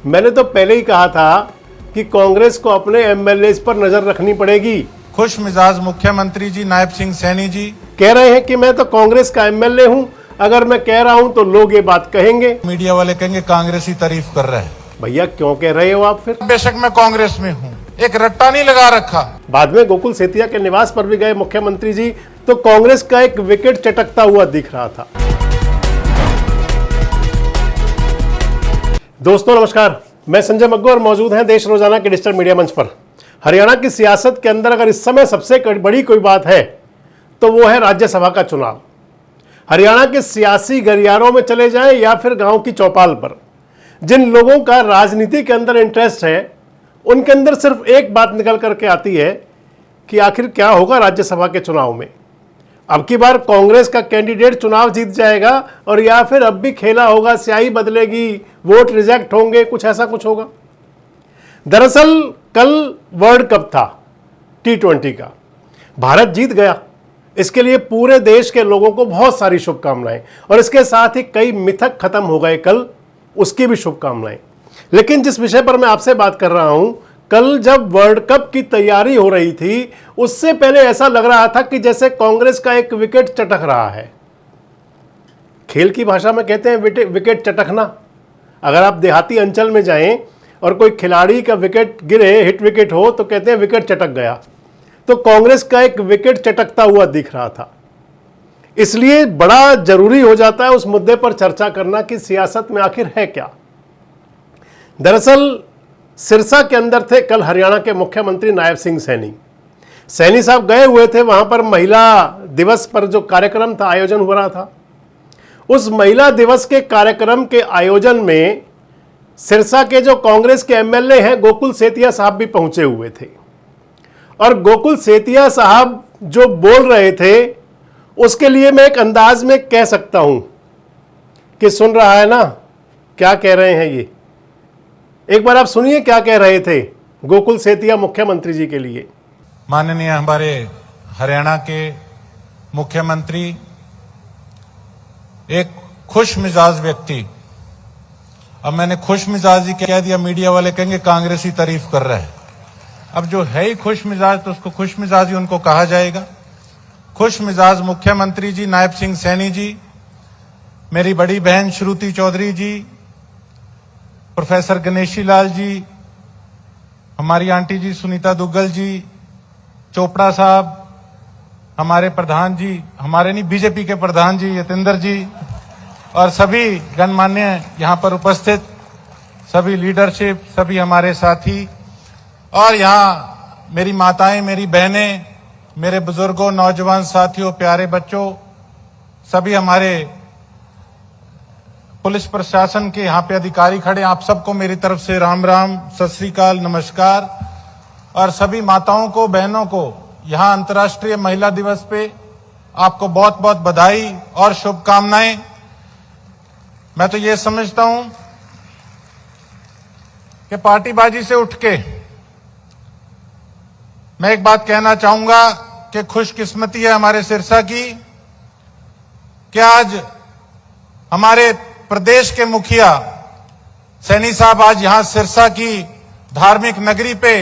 मैंने तो पहले ही कहा था कि कांग्रेस को अपने एमएलए पर नजर रखनी पड़ेगी। खुश मिजाज मुख्यमंत्री जी नायब सिंह सैनी जी कह रहे हैं कि मैं तो कांग्रेस का एमएलए हूं, अगर मैं कह रहा हूं तो लोग ये बात कहेंगे, मीडिया वाले कहेंगे कांग्रेसी तारीफ कर रहे हैं। भैया क्यों कह रहे हो आप? फिर बेशक मैं कांग्रेस में हूँ, एक रट्टा नहीं लगा रखा। बाद में गोकुल सेतिया के निवास पर भी गए मुख्यमंत्री जी, तो कांग्रेस का एक विकेट चटकता हुआ दिख रहा था। दोस्तों नमस्कार, मैं संजय मग्गू और मौजूद हैं देश रोजाना के डिजिटल मीडिया मंच पर। हरियाणा की सियासत के अंदर अगर इस समय सबसे बड़ी कोई बात है तो वो है राज्यसभा का चुनाव। हरियाणा के सियासी गलियारों में चले जाएं या फिर गांव की चौपाल पर, जिन लोगों का राजनीति के अंदर इंटरेस्ट है उनके अंदर सिर्फ एक बात निकल करके आती है कि आखिर क्या होगा राज्यसभा के चुनाव में। अब की बार कांग्रेस का कैंडिडेट चुनाव जीत जाएगा और या फिर अब भी खेला होगा, स्याही बदलेगी, वोट रिजेक्ट होंगे, कुछ ऐसा कुछ होगा। दरअसल कल वर्ल्ड कप था T20 का, भारत जीत गया। इसके लिए पूरे देश के लोगों को बहुत सारी शुभकामनाएं, और इसके साथ ही कई मिथक खत्म हो गए कल, उसकी भी शुभकामनाएं। लेकिन जिस विषय पर मैं आपसे बात कर रहा हूं, कल जब वर्ल्ड कप की तैयारी हो रही थी उससे पहले ऐसा लग रहा था कि जैसे कांग्रेस का एक विकेट चटक रहा है। खेल की भाषा में कहते हैं विकेट चटकना। अगर आप देहाती अंचल में जाएं और कोई खिलाड़ी का विकेट गिरे, हिट विकेट हो, तो कहते हैं विकेट चटक गया। तो कांग्रेस का एक विकेट चटकता हुआ दिख रहा था। इसलिए बड़ा जरूरी हो जाता है उस मुद्दे पर चर्चा करना कि सियासत में आखिर है क्या। दरअसल सिरसा के अंदर थे कल हरियाणा के मुख्यमंत्री नायब सिंह सैनी। सैनी साहब गए हुए थे वहां पर, महिला दिवस पर जो कार्यक्रम था, आयोजन हो रहा था। उस महिला दिवस के कार्यक्रम के आयोजन में सिरसा के जो कांग्रेस के एमएलए हैं गोकुल सेतिया साहब भी पहुंचे हुए थे। और गोकुल सेतिया साहब जो बोल रहे थे उसके लिए मैं एक अंदाज में कह सकता हूं कि सुन रहा है ना क्या कह रहे हैं ये। एक बार आप सुनिए क्या कह रहे थे गोकुल सेतिया मुख्यमंत्री जी के लिए। माननीय हमारे हरियाणा के मुख्यमंत्री एक खुश मिजाज व्यक्ति, अब मैंने खुश मिजाज ही कह दिया, मीडिया वाले कहेंगे कांग्रेसी तारीफ कर रहे हैं। अब जो है ही खुश मिजाज तो उसको खुश मिजाज ही उनको कहा जाएगा। खुश मिजाज मुख्यमंत्री जी नायब सिंह सैनी जी, मेरी बड़ी बहन श्रुति चौधरी जी, प्रोफेसर गणेशी लाल जी, हमारी आंटी जी सुनीता दुग्गल जी, चोपड़ा साहब, हमारे प्रधान जी, हमारे नहीं बीजेपी के प्रधान जी यतेंद्र जी, और सभी गणमान्य यहाँ पर उपस्थित सभी लीडरशिप, सभी हमारे साथी, और यहाँ मेरी माताएं, मेरी बहनें, मेरे बुजुर्गों, नौजवान साथियों, प्यारे बच्चों, सभी हमारे पुलिस प्रशासन के यहाँ पे अधिकारी खड़े, आप सबको मेरी तरफ से राम राम, सत श्री अकाल, नमस्कार। और सभी माताओं को, बहनों को यहाँ अंतर्राष्ट्रीय महिला दिवस पे आपको बहुत बहुत बधाई और शुभकामनाएं। मैं तो ये समझता हूं कि पार्टीबाजी से उठ के मैं एक बात कहना चाहूंगा कि खुशकिस्मती है हमारे सिरसा की कि आज हमारे प्रदेश के मुखिया सैनी साहब आज यहां सिरसा की धार्मिक नगरी पे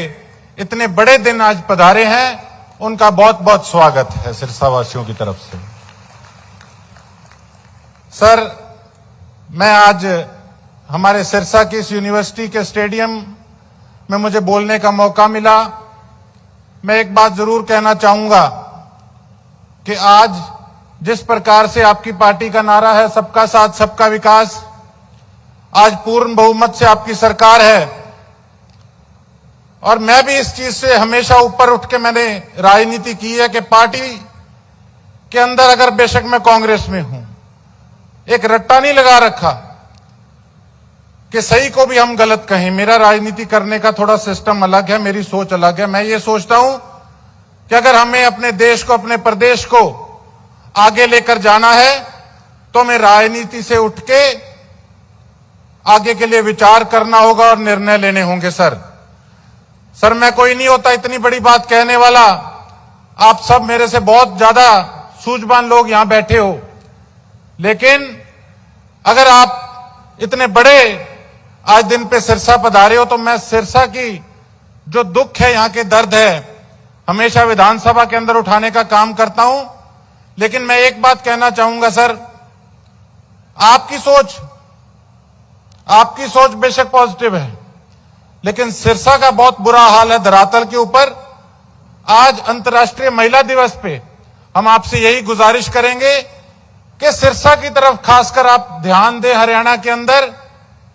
इतने बड़े दिन आज पधारे हैं। उनका बहुत बहुत स्वागत है सिरसा वासियों की तरफ से। सर, मैं आज हमारे सिरसा की इस यूनिवर्सिटी के स्टेडियम में मुझे बोलने का मौका मिला। मैं एक बात जरूर कहना चाहूंगा कि आज जिस प्रकार से आपकी पार्टी का नारा है सबका साथ सबका विकास, आज पूर्ण बहुमत से आपकी सरकार है, और मैं भी इस चीज से हमेशा ऊपर उठ के मैंने राजनीति की है कि पार्टी के अंदर अगर बेशक मैं कांग्रेस में हूं, एक रट्टा नहीं लगा रखा कि सही को भी हम गलत कहें। मेरा राजनीति करने का थोड़ा सिस्टम अलग है, मेरी सोच अलग है। मैं ये सोचता हूं कि अगर हमें अपने देश को, अपने प्रदेश को आगे लेकर जाना है तो हमें राजनीति से उठ के आगे के लिए विचार करना होगा और निर्णय लेने होंगे। सर मैं कोई नहीं होता इतनी बड़ी बात कहने वाला। आप सब मेरे से बहुत ज्यादा सूझवान लोग यहां बैठे हो, लेकिन अगर आप इतने बड़े आज दिन पे सिरसा पधारे हो, तो मैं सिरसा की जो दुख है, यहां के दर्द है, हमेशा विधानसभा के अंदर उठाने का काम करता हूं। लेकिन मैं एक बात कहना चाहूंगा सर, आपकी सोच बेशक पॉजिटिव है, लेकिन सिरसा का बहुत बुरा हाल है धरातल के ऊपर। आज अंतर्राष्ट्रीय महिला दिवस पे हम आपसे यही गुजारिश करेंगे कि सिरसा की तरफ खासकर आप ध्यान दें हरियाणा के अंदर,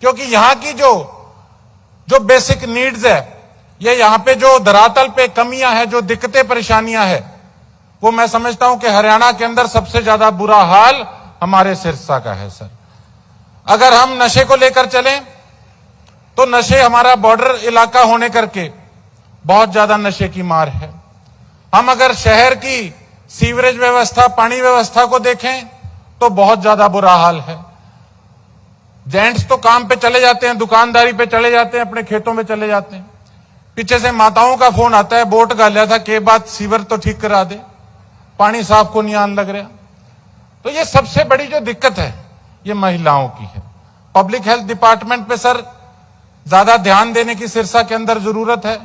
क्योंकि यहां की जो बेसिक नीड्स है, ये यहां पे जो धरातल पे कमियां हैं, जो दिक्कतें परेशानियां हैं, वो मैं समझता हूं कि हरियाणा के अंदर सबसे ज्यादा बुरा हाल हमारे सिरसा का है सर। अगर हम नशे को लेकर चलें तो नशे, हमारा बॉर्डर इलाका होने करके बहुत ज्यादा नशे की मार है। हम अगर शहर की सीवरेज व्यवस्था, पानी व्यवस्था को देखें तो बहुत ज्यादा बुरा हाल है। जेंट्स तो काम पे चले जाते हैं, दुकानदारी पे चले जाते हैं, अपने खेतों में चले जाते हैं, पीछे से माताओं का फोन आता है, बोट गालिया था के बाद सीवर तो ठीक करा दे, पानी साफ को नहीं आने लग रहा। तो ये सबसे बड़ी जो दिक्कत है ये महिलाओं की है। पब्लिक हेल्थ डिपार्टमेंट पे सर ज्यादा ध्यान देने की सिरसा के अंदर जरूरत है।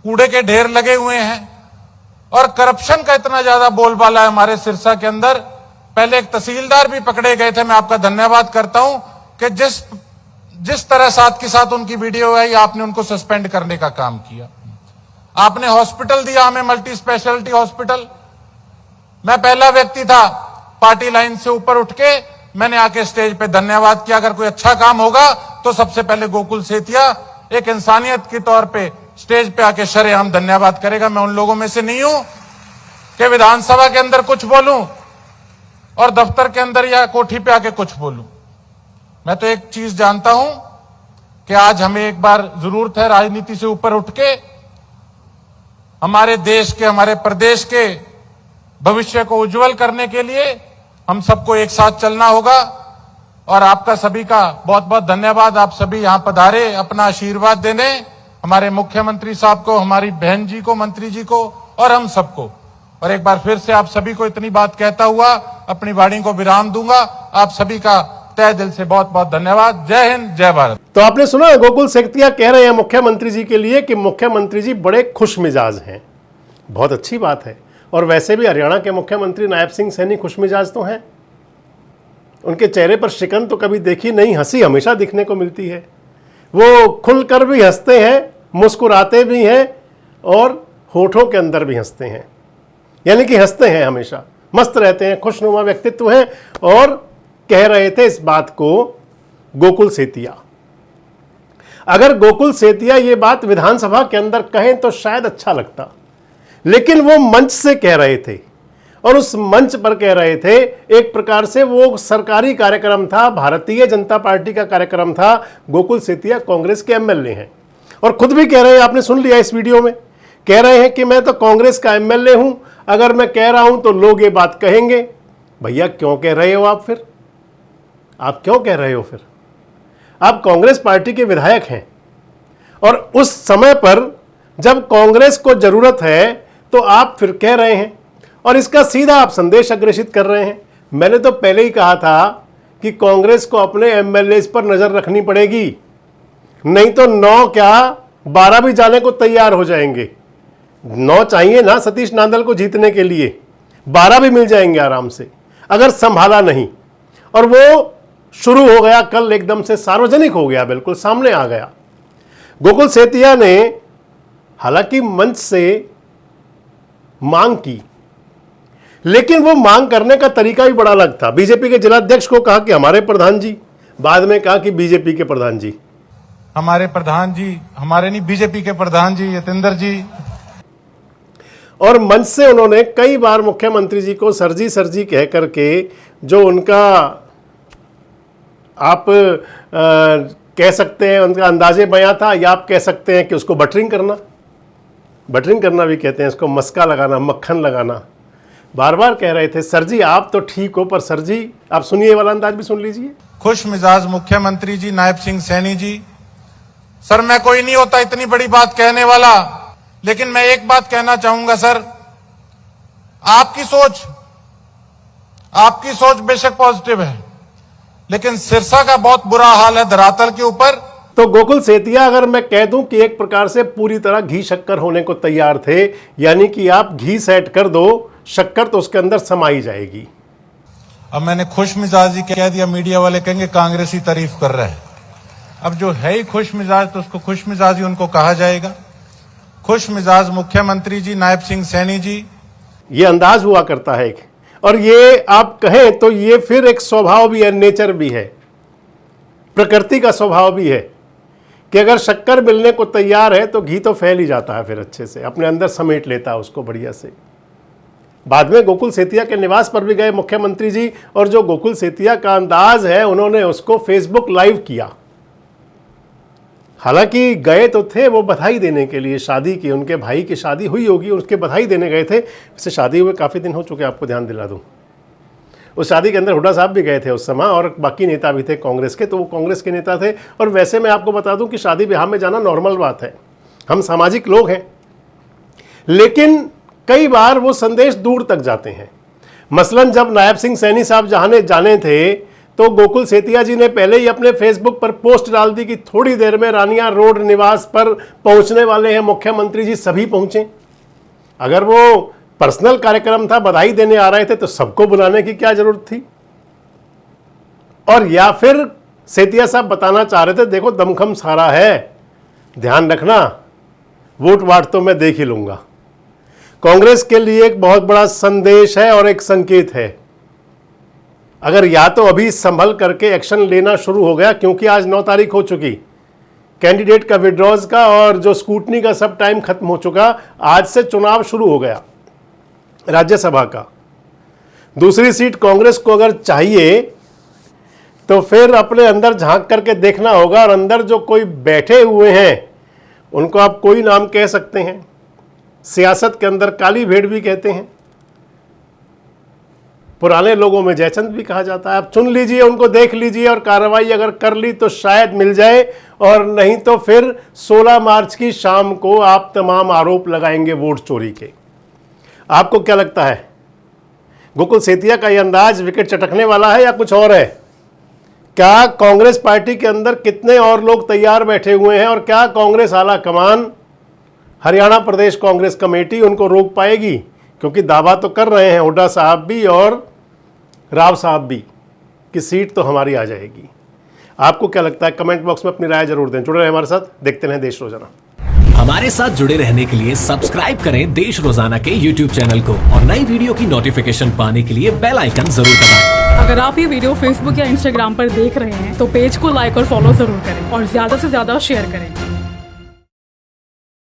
कूड़े के ढेर लगे हुए हैं और करप्शन का इतना ज्यादा बोलबाला है हमारे सिरसा के अंदर। पहले एक तहसीलदार भी पकड़े गए थे, मैं आपका धन्यवाद करता हूं कि जिस तरह साथ के साथ उनकी वीडियो आई, आपने उनको सस्पेंड करने का काम किया। आपने हॉस्पिटल दिया हमें, मल्टी स्पेशलिटी हॉस्पिटल। मैं पहला व्यक्ति था पार्टी लाइन से ऊपर उठ के मैंने आके स्टेज पे धन्यवाद किया। अगर कोई अच्छा काम होगा तो सबसे पहले गोकुल सेतिया एक इंसानियत के तौर पे स्टेज पे आके शरेआम धन्यवाद करेगा। मैं उन लोगों में से नहीं हूं कि विधानसभा के अंदर कुछ बोलूं और दफ्तर के अंदर या कोठी पे आके कुछ बोलूं। मैं तो एक चीज जानता हूं कि आज हमें एक बार जरूरत है राजनीति से ऊपर उठ के हमारे देश के, हमारे प्रदेश के भविष्य को उज्जवल करने के लिए हम सबको एक साथ चलना होगा। और आपका सभी का बहुत बहुत धन्यवाद। आप सभी यहां पधारे अपना आशीर्वाद देने, हमारे मुख्यमंत्री साहब को, हमारी बहन जी को, मंत्री जी को और हम सबको। और एक बार फिर से आप सभी को इतनी बात कहता हुआ अपनी वाणी को विराम दूंगा। आप सभी का तहे दिल से बहुत बहुत धन्यवाद। जय हिंद, जय भारत। तो आपने सुना गोकुल सेतिया कह रहे हैं मुख्यमंत्री जी के लिए कि मुख्यमंत्री जी बड़े खुश मिजाज हैं। बहुत अच्छी बात है। और वैसे भी हरियाणा के मुख्यमंत्री नायब सिंह सैनी खुश मिजाज तो हैं। उनके चेहरे पर शिकन तो कभी देखी नहीं, हंसी हमेशा दिखने को मिलती है। वो खुलकर भी हंसते हैं, मुस्कुराते भी हैं और होठों के अंदर भी हंसते हैं, यानी कि हंसते हैं, हमेशा मस्त रहते हैं, खुशनुमा व्यक्तित्व है। और कह रहे थे इस बात को गोकुल सेतिया। अगर गोकुल सेतिया ये बात विधानसभा के अंदर कहें तो शायद अच्छा लगता, लेकिन वो मंच से कह रहे थे और उस मंच पर कह रहे थे, एक प्रकार से वो सरकारी कार्यक्रम था, भारतीय जनता पार्टी का कार्यक्रम था। गोकुल सेतिया कांग्रेस के एमएलए हैं और खुद भी कह रहे हैं, आपने सुन लिया इस वीडियो में, कह रहे हैं कि मैं तो कांग्रेस का एमएलए हूं, अगर मैं कह रहा हूं तो लोग ये बात कहेंगे। भैया क्यों कह रहे हो आप फिर? आप क्यों कह रहे हो फिर? आप कांग्रेस पार्टी के विधायक हैं और उस समय पर जब कांग्रेस को जरूरत है तो आप फिर कह रहे हैं और इसका सीधा आप संदेश अग्रेषित कर रहे हैं। मैंने तो पहले ही कहा था कि कांग्रेस को अपने एमएलए पर नजर रखनी पड़ेगी, नहीं तो 9 क्या 12 भी जाने को तैयार हो जाएंगे। 9 चाहिए ना सतीश नांदल को जीतने के लिए, 12 भी मिल जाएंगे आराम से अगर संभाला नहीं। और वो शुरू हो गया कल, एकदम से सार्वजनिक हो गया, बिल्कुल सामने आ गया। गोकुल सेतिया ने हालांकि मंच से मांग की, लेकिन वो मांग करने का तरीका भी बड़ा अलग था। बीजेपी के जिलाध्यक्ष को कहा कि हमारे प्रधान जी, बाद में कहा कि बीजेपी के प्रधान जी। हमारे प्रधान जी, हमारे नहीं, बीजेपी के प्रधान जी यतेंद्र जी। और मंच से उन्होंने कई बार मुख्यमंत्री जी को सरजी कह करके, जो उनका आप कह सकते हैं उनका अंदाजे बयां था, या आप कह सकते हैं कि उसको बटरिंग करना भी कहते हैं, इसको मस्का लगाना, मक्खन लगाना। बार बार कह रहे थे सर जी आप तो ठीक हो, पर सर जी आप सुनिए वाला अंदाज भी सुन लीजिए। खुश मिजाज मुख्यमंत्री जी नायब सिंह सैनी जी। सर मैं कोई नहीं होता इतनी बड़ी बात कहने वाला, लेकिन मैं एक बात कहना चाहूंगा सर, आपकी सोच बेशक पॉजिटिव है, लेकिन सिरसा का बहुत बुरा हाल है धरातल के ऊपर। तो गोकुल सेतिया अगर मैं कह दूं कि एक प्रकार से पूरी तरह घी शक्कर होने को तैयार थे, यानी कि आप घी सेट कर दो, शक्कर तो उसके अंदर समाई जाएगी। अब मैंने खुश मिजाजी कह दिया, मीडिया वाले कहेंगे कांग्रेसी तारीफ कर रहा है। अब जो है ही खुश मिजाज तो उसको खुश मिजाजी उनको कहा जाएगा। खुश मिजाज मुख्यमंत्री जी, नायब सिंह सैनी जी, ये अंदाज हुआ करता है। और ये आप कहें तो ये फिर एक स्वभाव भी है, नेचर भी है, प्रकृति का स्वभाव भी है कि अगर शक्कर मिलने को तैयार है तो घी तो फैल ही जाता है, फिर अच्छे से अपने अंदर समेट लेता है उसको बढ़िया से। बाद में गोकुल सेतिया के निवास पर भी गए मुख्यमंत्री जी, और जो गोकुल सेतिया का अंदाज है उन्होंने उसको फेसबुक लाइव किया। हालांकि गए तो थे वो बधाई देने के लिए, शादी की, उनके भाई की शादी हुई होगी, उसके बधाई देने गए थे। वैसे शादी हुए काफ़ी दिन हो चुके, आपको ध्यान दिला दूं। उस शादी के अंदर हुड्डा साहब भी गए थे उस समय, और बाकी नेता भी थे कांग्रेस के, तो वो कांग्रेस के नेता थे। और वैसे मैं आपको बता दूं कि शादी ब्याह में जाना नॉर्मल बात है, हम सामाजिक लोग हैं, लेकिन कई बार वो संदेश दूर तक जाते हैं। मसलन जब नायब सिंह सैनी साहब जाने थे तो गोकुल सेतिया जी ने पहले ही अपने फेसबुक पर पोस्ट डाल दी कि थोड़ी देर में रानिया रोड निवास पर पहुंचने वाले हैं मुख्यमंत्री जी, सभी पहुंचे। अगर वो पर्सनल कार्यक्रम था, बधाई देने आ रहे थे, तो सबको बुलाने की क्या जरूरत थी? और या फिर सेतिया साहब बताना चाह रहे थे देखो दमखम सारा है, ध्यान रखना, वोट वाट तो मैं देख ही लूंगा। कांग्रेस के लिए एक बहुत बड़ा संदेश है और एक संकेत है। अगर या तो अभी संभल करके एक्शन लेना शुरू हो गया, क्योंकि आज 9 तारीख हो चुकी, कैंडिडेट का विड्रॉज का और जो स्कूटनी का सब टाइम खत्म हो चुका, आज से चुनाव शुरू हो गया राज्यसभा का। दूसरी सीट कांग्रेस को अगर चाहिए तो फिर अपने अंदर झांक करके देखना होगा, और अंदर जो कोई बैठे हुए हैं उनको आप कोई नाम कह सकते हैं, सियासत के अंदर काली भेड़ भी कहते हैं, पुराने लोगों में जयचंद भी कहा जाता है। आप चुन लीजिए, उनको देख लीजिए, और कार्रवाई अगर कर ली तो शायद मिल जाए, और नहीं तो फिर 16 मार्च की शाम को आप तमाम आरोप लगाएंगे वोट चोरी के। आपको क्या लगता है, गोकुल सेतिया का यह अंदाज विकेट चटकने वाला है या कुछ और है? क्या कांग्रेस पार्टी के अंदर कितने और लोग तैयार बैठे हुए हैं, और क्या कांग्रेस आला कमान, हरियाणा प्रदेश कांग्रेस कमेटी उनको रोक पाएगी? क्योंकि दावा तो कर रहे हैं हुड्डा साहब भी और राव साहब भी कि सीट तो हमारी आ जाएगी। आपको क्या लगता है? कमेंट बॉक्स में अपनी राय जरूर दें। जुड़े रहें हमारे साथ, देखते रहें देश रोजाना। हमारे साथ जुड़े रहने के लिए सब्सक्राइब करें देश रोजाना के YouTube चैनल को, और नई वीडियो की नोटिफिकेशन पाने के लिए बेल आइकन जरूर दबाएं। अगर आप ये वीडियो फेसबुक या इंस्टाग्राम पर देख रहे हैं तो पेज को लाइक और फॉलो जरूर करें, और ज्यादा से ज्यादा शेयर करें।